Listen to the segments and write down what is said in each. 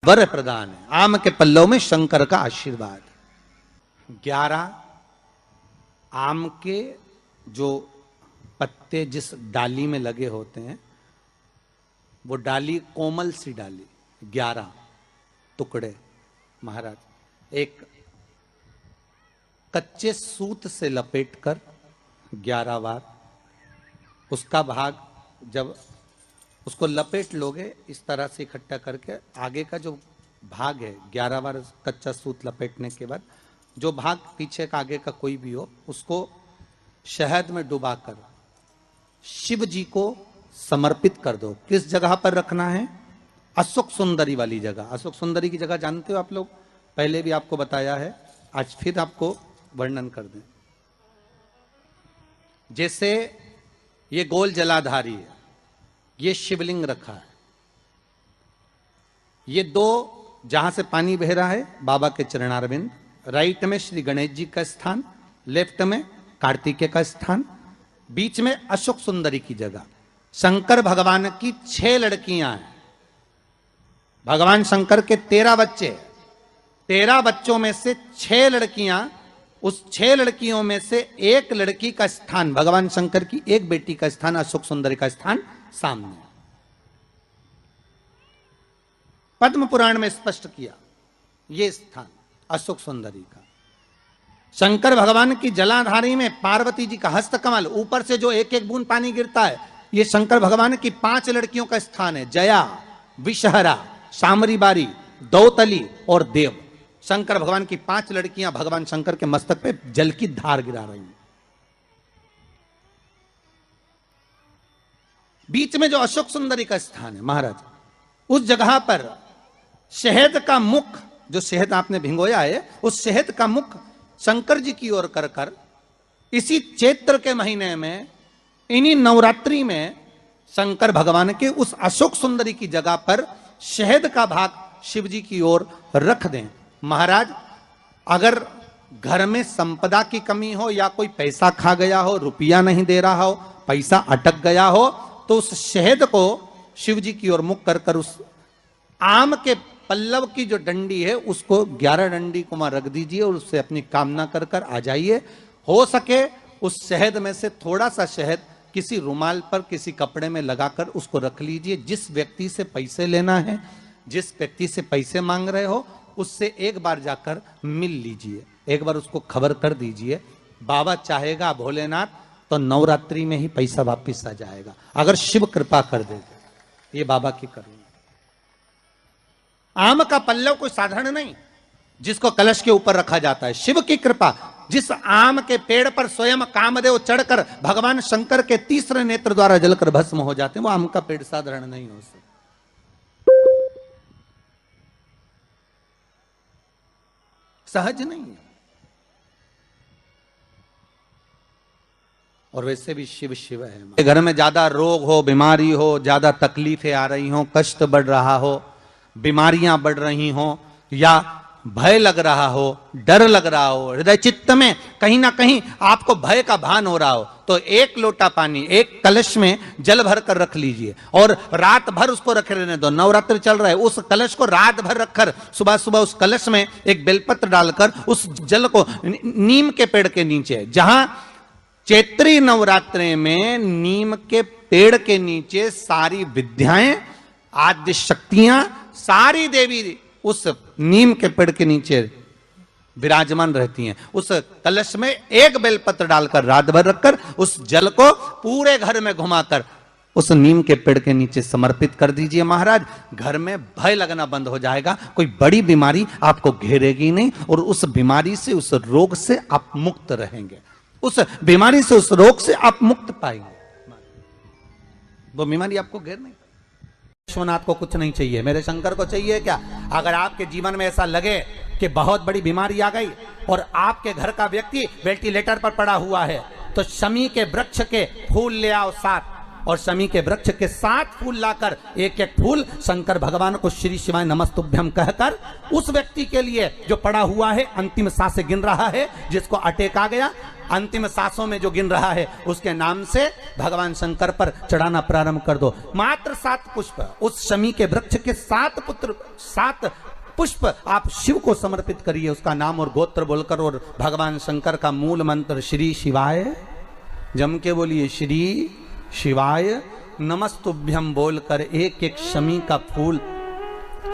वर प्रदान है। आम के पल्लव में शंकर का आशीर्वाद। 11 आम के जो पत्ते जिस डाली में लगे होते हैं वो डाली कोमल सी डाली, 11 टुकड़े महाराज एक कच्चे सूत से लपेटकर 11 बार उसका भाग, जब उसको लपेट लोगे इस तरह से इकट्ठा करके आगे का जो भाग है 11 बार कच्चा सूत लपेटने के बाद जो भाग पीछे का आगे का कोई भी हो उसको शहद में डुबाकर शिव जी को समर्पित कर दो। किस जगह पर रखना है? अशोक सुंदरी वाली जगह। अशोक सुंदरी की जगह जानते हो आप लोग, पहले भी आपको बताया है, आज फिर आपको वर्णन कर दें। जैसे ये गोल जलाधारी है, ये शिवलिंग रखा है, ये दो जहां से पानी बह रहा है बाबा के चरणारविंद, राइट में श्री गणेश जी का स्थान, लेफ्ट में कार्तिकेय का स्थान, बीच में अशोक सुंदरी की जगह। शंकर भगवान की 6 लड़कियां हैं। भगवान शंकर के 13 बच्चे, 13 बच्चों में से 6 लड़कियां, उस 6 लड़कियों में से एक लड़की का स्थान, भगवान शंकर की एक बेटी का स्थान, अशोक सुंदरी का स्थान सामने। पद्म पुराण में स्पष्ट किया यह स्थान अशोक सुंदरी का। शंकर भगवान की जलाधारी में पार्वती जी का हस्तकमल, ऊपर से जो एक एक बूंद पानी गिरता है, यह शंकर भगवान की 5 लड़कियों का स्थान है। जया, विषहरा, सामरी बारी, दौतली और देव। शंकर भगवान की 5 लड़कियां भगवान शंकर के मस्तक पे जल की धार गिरा रही हैं। बीच में जो अशोक सुंदरी का स्थान है महाराज, उस जगह पर शहद का मुख, जो शहद आपने भिंगोया है, उस शहद का मुख शंकर जी की ओर कर कर इसी चैत्र के महीने में, इन्हीं नवरात्रि में शंकर भगवान के उस अशोक सुंदरी की जगह पर शहद का भाग शिव जी की ओर रख दें। महाराज अगर घर में संपदा की कमी हो या कोई पैसा खा गया हो, रुपया नहीं दे रहा हो, पैसा अटक गया हो, तो उस शहद को शिव जी की ओर मुख कर कर उस आम के पल्लव की जो डंडी है उसको 11 डंडी को वहां रख दीजिए और उससे अपनी कामना कर कर आ जाइए। हो सके उस शहद में से थोड़ा सा शहद किसी रुमाल पर, किसी कपड़े में लगाकर उसको रख लीजिए। जिस व्यक्ति से पैसे लेना है, जिस व्यक्ति से पैसे मांग रहे हो, उससे एक बार जाकर मिल लीजिए, एक बार उसको खबर कर दीजिए। बाबा चाहेगा भोलेनाथ तो नवरात्रि में ही पैसा वापिस आ जाएगा, अगर शिव कृपा कर दे। ये बाबा की करुणा। आम का पल्लव कोई साधारण नहीं जिसको कलश के ऊपर रखा जाता है, शिव की कृपा। जिस आम के पेड़ पर स्वयं कामदेव चढ़कर भगवान शंकर के तीसरे नेत्र द्वारा जलकर भस्म हो जाते हैं, वो आम का पेड़ साधारण नहीं हो सकता। सहज नहीं है। और वैसे भी शिव शिव है। घर में ज्यादा रोग हो, बीमारी हो, ज्यादा तकलीफें आ रही हो, कष्ट बढ़ रहा हो, बीमारियां बढ़ रही हो, या भय लग रहा हो, डर लग रहा हो, हृदय चित्त में कहीं ना कहीं आपको भय का भान हो रहा हो, तो 1 लोटा पानी, एक कलश में जल भर कर रख लीजिए और रात भर उसको रखे रहने दो। नवरात्रि चल रहा है, उस कलश को रात भर रखकर सुबह सुबह उस कलश में एक बेलपत्र डालकर उस जल को नीम के पेड़ के नीचे, जहां चैत्री नवरात्रि में नीम के पेड़ के नीचे सारी विद्याएं, आद्य शक्तियां, सारी देवी उस नीम के पेड़ के नीचे विराजमान रहती हैं। उस कलश में एक बेलपत्र डालकर रात भर रखकर उस जल को पूरे घर में घुमाकर उस नीम के पेड़ के नीचे समर्पित कर दीजिए। महाराज घर में भय लगना बंद हो जाएगा, कोई बड़ी बीमारी आपको घेरेगी नहीं और उस बीमारी से, उस रोग से आप मुक्त रहेंगे, उस बीमारी से, उस रोग से आप मुक्त पाएंगे। वो बीमारी आपको घेर नहीं। विश्वनाथ को कुछ नहीं चाहिए, मेरे शंकर को चाहिए क्या? अगर आपके जीवन में ऐसा लगे कि बहुत बड़ी बीमारी आ गई और आपके घर का व्यक्ति वेंटिलेटर पर पड़ा हुआ है, तो शमी के वृक्ष के फूल ले आओ 7, और शमी के वृक्ष के 7 फूल लाकर एक एक फूल शंकर भगवान को श्री शिवाय नमस्तुभ्यम कहकर उस व्यक्ति के लिए जो पड़ा हुआ है, अंतिम सांसें गिन रहा है, जिसको अटैक आ गया, अंतिम सांसों में जो गिन रहा है उसके नाम से भगवान शंकर पर चढ़ाना प्रारंभ कर दो। मात्र 7 पुष्प, उस शमी के वृक्ष के 7 पुष्प आप शिव को समर्पित करिए, उसका नाम और गोत्र बोलकर, और भगवान शंकर का मूल मंत्र श्री शिवाय, जम के बोलिए श्री शिवाय नमस्तुभ्यम बोलकर एक एक शमी का फूल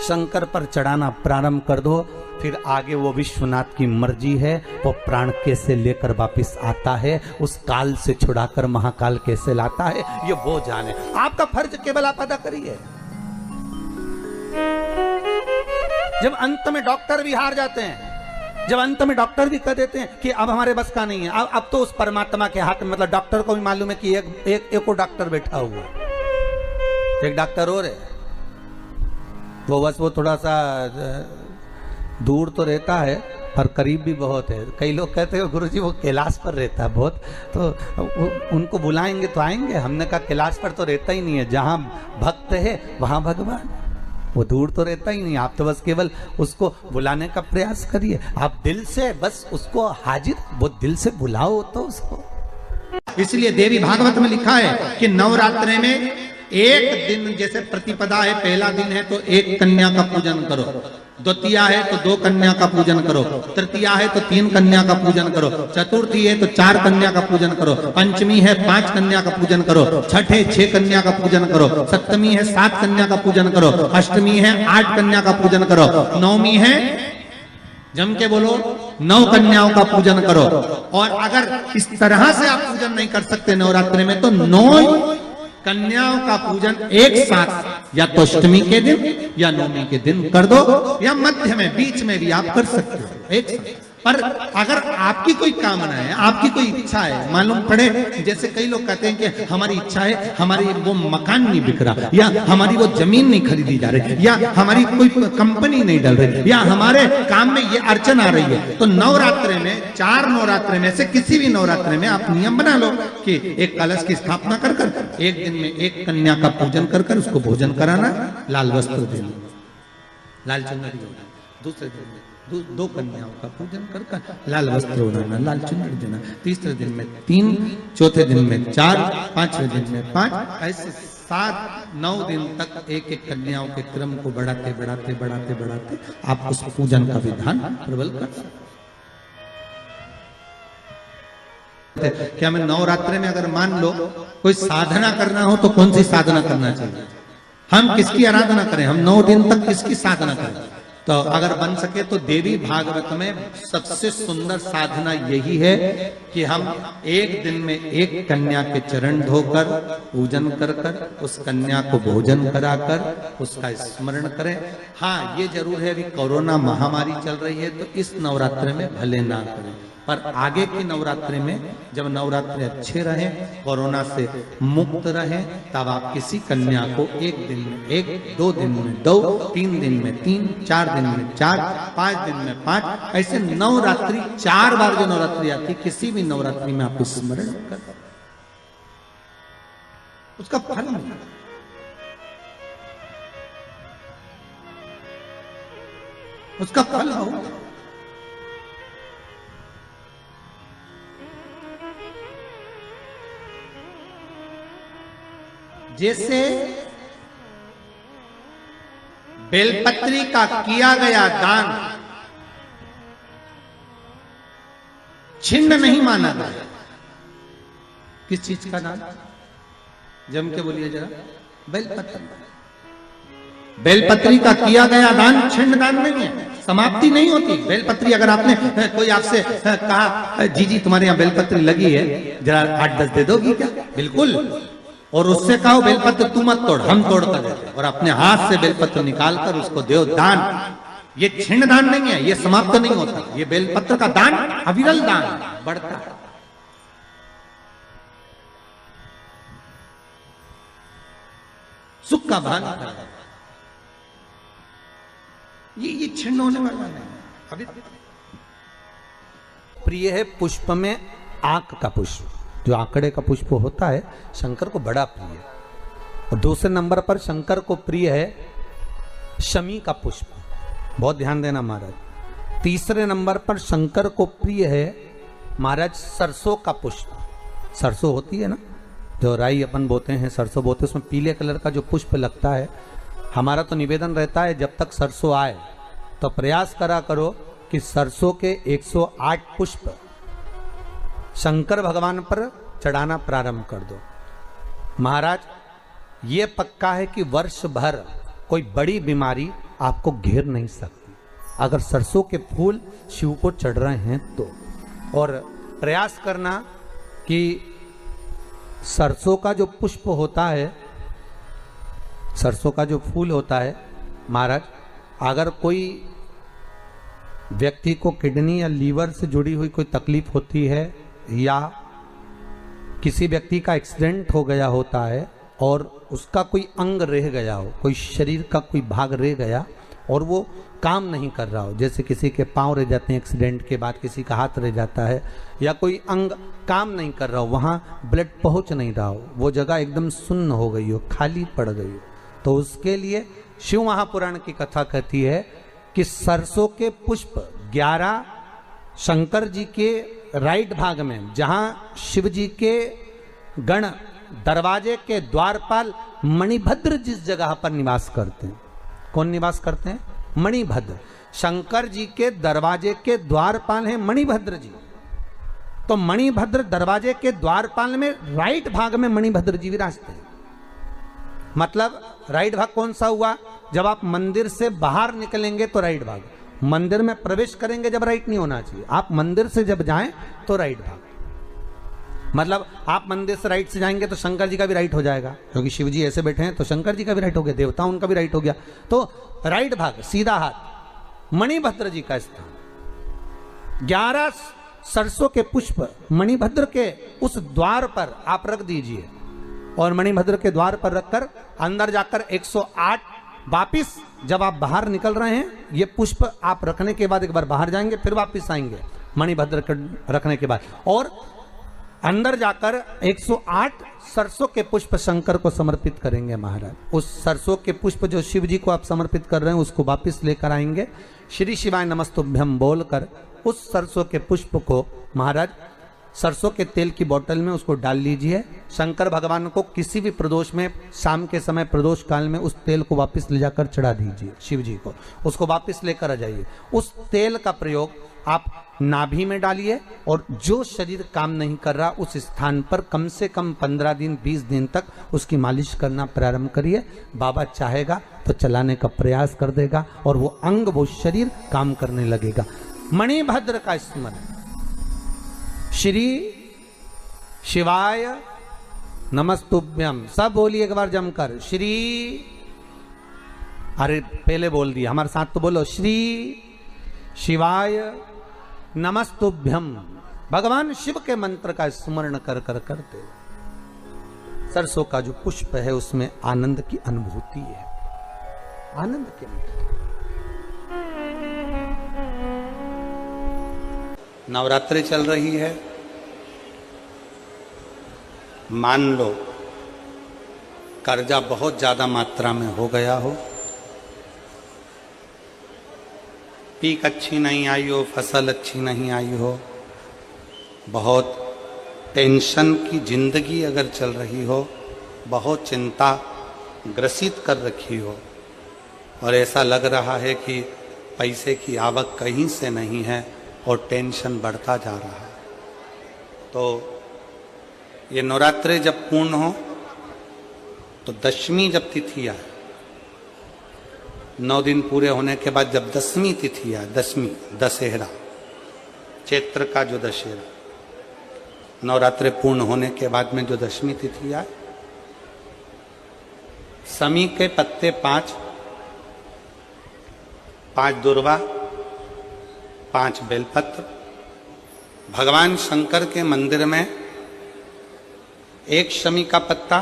शंकर पर चढ़ाना प्रारंभ कर दो। फिर आगे वो विश्वनाथ की मर्जी है, वो प्राण कैसे लेकर वापिस आता है, उस काल से छुड़ाकर महाकाल कैसे लाता है, ये वो जाने। आपका फर्ज केवल आप अदा करिए। जब अंत में डॉक्टर भी हार जाते हैं, जब अंत में डॉक्टर भी कह देते हैं कि अब हमारे बस का नहीं है, अब तो उस परमात्मा के हाथ में, मतलब डॉक्टर को भी मालूम है कि एक और डॉक्टर बैठा हुआ है, एक डॉक्टर और है, वो बस वो थोड़ा सा दूर तो रहता है पर करीब भी बहुत है। कई लोग कहते हैं गुरुजी वो कैलाश पर रहता है बहुत, तो उनको बुलाएंगे तो आएंगे। हमने कहा कैलाश पर तो रहता ही नहीं है, जहां भक्त है वहां भगवान, वो दूर तो रहता ही नहीं। आप तो बस केवल उसको बुलाने का प्रयास करिए, आप दिल से बस उसको हाजिर, वो दिल से बुलाओ तो उसको। इसलिए देवी भागवत में लिखा है कि नवरात्रि में एक दिन, जैसे प्रतिपदा है, पहला दिन है तो एक कन्या का पूजन करो, द्वितीया है तो 2 कन्या का पूजन करो, तृतीया है तो 3 कन्या का पूजन करो, चतुर्थी है तो 4 कन्या का पूजन करो, पंचमी है 5 कन्या का पूजन करो, छठ है 6 कन्या का पूजन करो, सप्तमी है 7 कन्या का पूजन करो, अष्टमी है 8 कन्या का पूजन करो, नवमी है, जम के बोलो, 9 कन्याओं का पूजन करो। और अगर इस तरह से आप पूजन नहीं कर सकते नवरात्रि में, तो 9 कन्याओं का पूजन एक साथ, या तो अष्टमी के दिन या नवमी के दिन कर दो, या मध्य में, बीच में भी आप कर सकते हो एक साथ। पर अगर आपकी कोई कामना है, आपकी कोई इच्छा है, मालूम पड़े, जैसे कई लोग कहते हैं कि हमारी इच्छा है, हमारी वो मकान नहीं बिक रहा, या हमारी वो जमीन नहीं खरीदी जा रही, या हमारी कोई कंपनी नहीं डल रही, या हमारे काम में ये अड़चन आ रही है, तो नवरात्रि में, 4 नवरात्रि में से किसी भी नवरात्रि में आप नियम बना लो कि एक कलश की स्थापना कर कर एक दिन में एक कन्या का पूजन कर कर उसको भोजन कराना, लाल वस्त्र देना, लाल चुनरी देना, दूसरे दिन में 2 कन्याओं का पूजन कर कर लाल वस्त्र ओढ़ाना, लाल चुनरी देना, तीसरे दिन में 3, चौथे दिन में 4, 5वें दिन में 5, ऐसे 7-9 दिन तक एक एक कन्याओं के क्रम को बढ़ाते बढ़ाते बढ़ाते बढ़ाते आप उस पूजन का विधान प्रबल कर सकते। क्या मैं नवरात्रि में अगर मान लो कोई साधना करना हो तो कौन सी साधना करना चाहिए? हम किसकी आराधना करें? हम 9 दिन तक किसकी साधना करें? तो अगर बन सके तो देवी भागवत में सबसे सुंदर साधना यही है कि हम एक दिन में एक कन्या के चरण धोकर पूजन कर कर उस कन्या को भोजन कराकर उसका स्मरण करें। हाँ, ये जरूर है, अभी कोरोना महामारी चल रही है तो इस नवरात्रि में भले ना करें, पर आगे की नवरात्रि में जब नवरात्रि अच्छे रहें, कोरोना से मुक्त रहें, तब आप किसी कन्या को एक दिन में 1, 2 दिन में 2, 3 दिन में 3, 4 दिन में 4, 5 दिन में 5, ऐसे नवरात्रि 4 बार जो नवरात्रि आती, किसी भी नवरात्रि में आप स्मरण कर उसका फल मिलेगा। उसका फल होगा। जैसे बेलपत्री का किया गया दान छिन्न नहीं माना गया। किस चीज का दान? जम के बोलिए जरा। बेलपत्री। बेलपत्री का किया गया दान छिन्न दान नहीं है, समाप्ति नहीं होती। बेलपत्री अगर आपने कोई आपसे कहा जी जी तुम्हारे यहाँ बेलपत्री लगी है, जरा 8-10 दे दोगी क्या? बिल्कुल। और उससे कहो बेलपत्र तू मत तोड़, हम तोड़ कर देते, और अपने हाथ से बेलपत्र निकाल कर उसको दो दान। ये छिन्न दान नहीं है, ये समाप्त नहीं होता। ये बेलपत्र का दान अविरल दान बढ़ता है। सुख का भान ये छिन्न होने वाला नहीं। अभी प्रिय है पुष्प में आंक का पुष्प, जो आंकड़े का पुष्प होता है शंकर को बड़ा प्रिय है। और दूसरे नंबर पर शंकर को प्रिय है शमी का पुष्प, बहुत ध्यान देना महाराज। तीसरे नंबर पर शंकर को प्रिय है महाराज सरसों का पुष्प, सरसों होती है ना जो राई अपन बोते हैं, सरसों बोते हैं, उसमें पीले कलर का जो पुष्प लगता है, हमारा तो निवेदन रहता है जब तक सरसों आए तो प्रयास करा करो कि सरसों के 108 पुष्प शंकर भगवान पर चढ़ाना प्रारंभ कर दो। महाराज ये पक्का है कि वर्ष भर कोई बड़ी बीमारी आपको घेर नहीं सकती अगर सरसों के फूल शिव को चढ़ रहे हैं तो। और प्रयास करना कि सरसों का जो पुष्प होता है, सरसों का जो फूल होता है महाराज, अगर कोई व्यक्ति को किडनी या लीवर से जुड़ी हुई कोई तकलीफ होती है या किसी व्यक्ति का एक्सीडेंट हो गया होता है और उसका कोई अंग रह गया हो, कोई शरीर का कोई भाग रह गया और वो काम नहीं कर रहा हो, जैसे किसी के पांव रह जाते हैं एक्सीडेंट के बाद, किसी का हाथ रह जाता है या कोई अंग काम नहीं कर रहा हो, वहाँ ब्लड पहुँच नहीं रहा हो, वो जगह एकदम सुन्न हो गई हो, खाली पड़ गई हो, तो उसके लिए शिव महापुराण की कथा कहती है कि सरसों के पुष्प 11 शंकर जी के राइट भाग में, जहाँ शिव जी के गण दरवाजे के द्वारपाल मणिभद्र जिस जगह पर निवास करते हैं, कौन निवास करते हैं? मणिभद्र। शंकर जी के दरवाजे के द्वारपाल हैं मणिभद्र जी। तो मणिभद्र दरवाजे के द्वारपाल में राइट भाग में मणिभद्र जी विराजते हैं। मतलब राइट भाग कौन सा हुआ? जब आप मंदिर से बाहर निकलेंगे तो राइट भाग, मंदिर में प्रवेश करेंगे जब राइट नहीं होना चाहिए, आप मंदिर से जब जाएं तो राइट भाग। मतलब आप मंदिर से राइट से जाएंगे तो शंकर जी का भी राइट हो जाएगा, क्योंकि शिव जी ऐसे बैठे हैं तो शंकर जी का भी राइट हो गया, देवता उनका भी राइट हो गया, तो राइट भाग सीधा हाथ मणिभद्र जी का स्थान। 11 सरसों के पुष्प मणिभद्र के उस द्वार पर आप रख दीजिए और मणिभद्र के द्वार पर रखकर अंदर जाकर 108 वापिस जब आप बाहर निकल रहे हैं ये पुष्प आप रखने के बाद एक बार बाहर जाएंगे फिर वापिस आएंगे मणिभद्र रखने के बाद, और अंदर जाकर 108 सरसों के पुष्प शंकर को समर्पित करेंगे महाराज। उस सरसों के पुष्प जो शिव जी को आप समर्पित कर रहे हैं उसको वापिस लेकर आएंगे, श्री शिवाय नमस्तुभ्यम बोलकर उस सरसों के पुष्प को महाराज सरसों के तेल की बोतल में उसको डाल लीजिए। शंकर भगवान को किसी भी प्रदोष में शाम के समय प्रदोष काल में उस तेल को वापस ले जाकर चढ़ा दीजिए शिव जी को, उसको वापस लेकर आ जाइए। उस तेल का प्रयोग आप नाभि में डालिए और जो शरीर काम नहीं कर रहा उस स्थान पर कम से कम 15 दिन 20 दिन तक उसकी मालिश करना प्रारंभ करिए। बाबा चाहेगा तो चलाने का प्रयास कर देगा और वो अंग वो शरीर काम करने लगेगा। मणिभद्र का स्मरण, श्री शिवाय नमस्तुभ्यम, सब बोलिए एक बार जमकर, श्री, अरे पहले बोल दिया, हमारे साथ तो बोलो, श्री शिवाय नमस्तुभ्यम। भगवान शिव के मंत्र का स्मरण कर कर करते सरसों का जो पुष्प है उसमें आनंद की अनुभूति है, आनंद की अनुभूति। नवरात्रि चल रही है, मान लो कर्जा बहुत ज्यादा मात्रा में हो गया हो, पीक अच्छी नहीं आई हो, फसल अच्छी नहीं आई हो, बहुत टेंशन की जिंदगी अगर चल रही हो, बहुत चिंता ग्रसित कर रखी हो और ऐसा लग रहा है कि पैसे की आवक कहीं से नहीं है और टेंशन बढ़ता जा रहा है, तो ये नवरात्रि जब पूर्ण हो तो दशमी जब तिथि आए, 9 दिन पूरे होने के बाद जब 10वीं तिथि आए, 10वीं दशहरा, चैत्र का जो दशहरा, नवरात्रि पूर्ण होने के बाद में जो 10वीं तिथि आए, समी के पत्ते 5 दुर्वा, 5 बेलपत्र, भगवान शंकर के मंदिर में 1 शमी का पत्ता,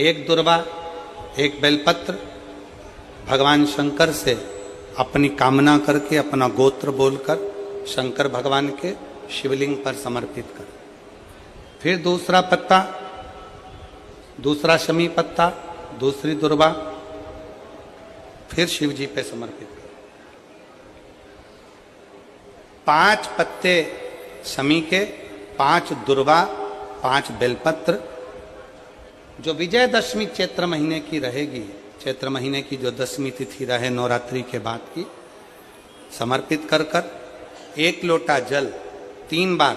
1 दुर्वा, 1 बेलपत्र, भगवान शंकर से अपनी कामना करके अपना गोत्र बोलकर शंकर भगवान के शिवलिंग पर समर्पित कर, फिर दूसरा पत्ता, दूसरा शमी पत्ता, दूसरी दुर्वा, फिर शिव जी पे समर्पित कर, 5 पत्ते शमी के, 5 दुर्वा, 5 बेलपत्र, जो विजयदशमी चैत्र महीने की रहेगी, चैत्र महीने की जो 10वीं तिथि रहे नवरात्रि के बाद की, समर्पित कर कर 1 लोटा जल 3 बार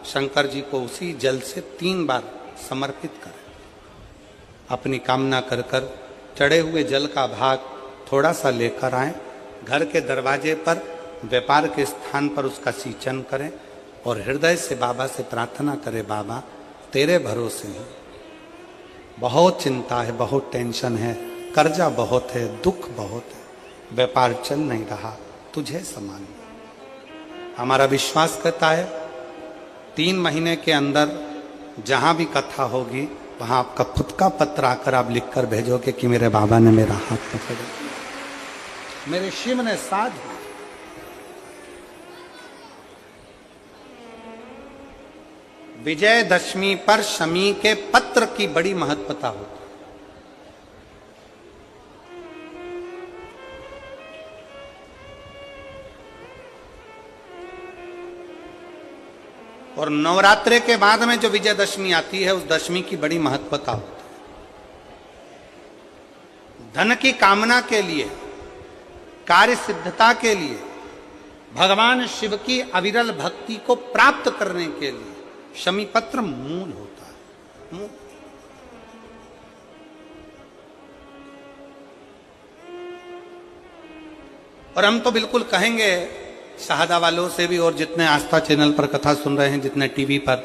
शंकर जी को उसी जल से 3 बार समर्पित करें। अपनी कामना कर कर चढ़े हुए जल का भाग थोड़ा सा लेकर आए, घर के दरवाजे पर, व्यापार के स्थान पर उसका सिंचन करें और हृदय से बाबा से प्रार्थना करें, बाबा तेरे भरोसे हैं, बहुत चिंता है, बहुत टेंशन है, कर्जा बहुत है, दुख बहुत है, व्यापार चल नहीं रहा, तुझे समान। हमारा विश्वास करता है 3 महीने के अंदर जहां भी कथा होगी वहां आपका खुद का पत्र आकर आप लिखकर भेजोगे कि मेरे बाबा ने मेरा हाथ पकड़ लिया, मेरे शिव ने साथ दिया। विजयदशमी पर शमी के पत्र की बड़ी महत्वता होती है। और नवरात्रे के बाद में जो विजयदशमी आती है, उस दशमी की बड़ी महत्वता होती है। धन की कामना के लिए, कार्य सिद्धता के लिए, भगवान शिव की अविरल भक्ति को प्राप्त करने के लिए शमी पत्र मूल होता है। मूल। और हम तो बिल्कुल कहेंगे शहादा वालों से भी, और जितने आस्था चैनल पर कथा सुन रहे हैं, जितने टीवी पर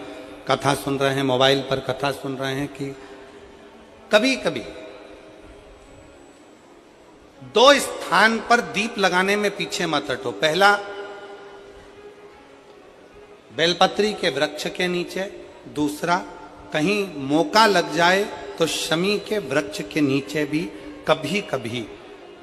कथा सुन रहे हैं, मोबाइल पर कथा सुन रहे हैं, कि कभी कभी 2 स्थान पर दीप लगाने में पीछे मत हटो। पहला, बेलपत्री के वृक्ष के नीचे। दूसरा, कहीं मौका लग जाए तो शमी के वृक्ष के नीचे भी कभी कभी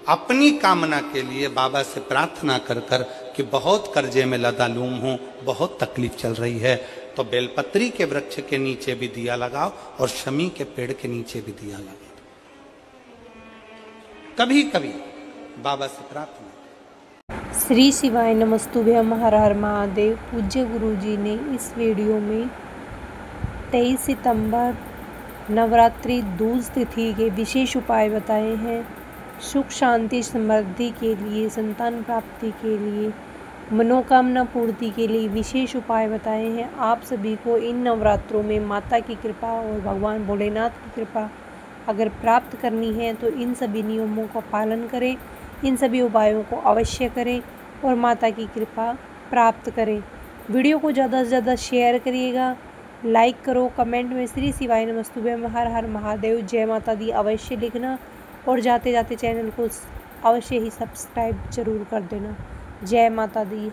अपनी कामना के लिए बाबा से प्रार्थना कर कर कि बहुत कर्जे में लदालूम हूं, बहुत तकलीफ चल रही है, तो बेलपत्री के वृक्ष के नीचे भी दिया लगाओ और शमी के पेड़ के नीचे भी दिया लगाओ। कभी कभी बाबा से प्रार्थना। श्री शिवाय नमस्तुभ्यम, हर हर महादेव। पूज्य गुरुजी ने इस वीडियो में 23 सितंबर नवरात्रि दूज तिथि के विशेष उपाय बताए हैं। सुख शांति समृद्धि के लिए, संतान प्राप्ति के लिए, मनोकामना पूर्ति के लिए विशेष उपाय बताए हैं। आप सभी को इन नवरात्रों में माता की कृपा और भगवान भोलेनाथ की कृपा अगर प्राप्त करनी है तो इन सभी नियमों का पालन करें, इन सभी उपायों को अवश्य करें और माता की कृपा प्राप्त करें। वीडियो को ज़्यादा से ज़्यादा शेयर करिएगा, लाइक करो, कमेंट में श्री शिवाय नमस्तुभ्यम, हर हर महादेव, जय माता दी अवश्य लिखना और जाते जाते चैनल को अवश्य ही सब्सक्राइब जरूर कर देना। जय माता दी,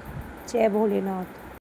जय भोलेनाथ।